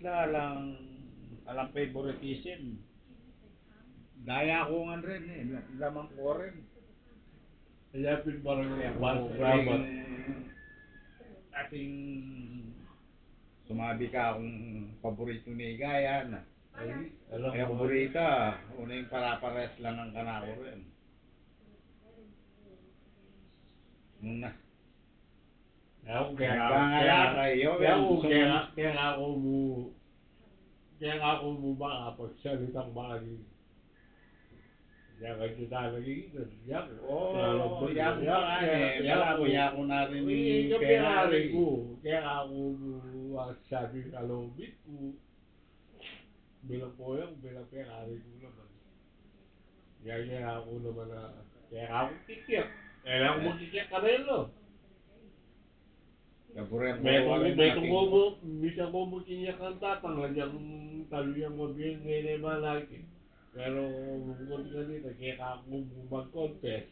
lang alang favoritism. Daya ko nga rin eh, lamang ko rin. Kaya parang Kaya mas kung rabat. ating sumabi ka akong paborito ni Gaya na. Ay, alam Kaya mo. paborito, una yung para-pares lang ang kanako rin. Muna. Kaya ako makapagsalita mali. Kaya kasi talagang yak. Oo, yak pa nga eh. Malabo yak ko na rin ni Ferrari. Kaya ako sabi kalobit ko. Bilang ko yung bilang Ferrari ko naman. Kaya ako naman na, kaya ako kikik. Kaya ako magkikik ka rin, no? Kaburin ko Bisa ko magkikik ang tatang, talagang mabiyang ngayon ay malaki. Pero kung ka dito, kaya ako mag-confess.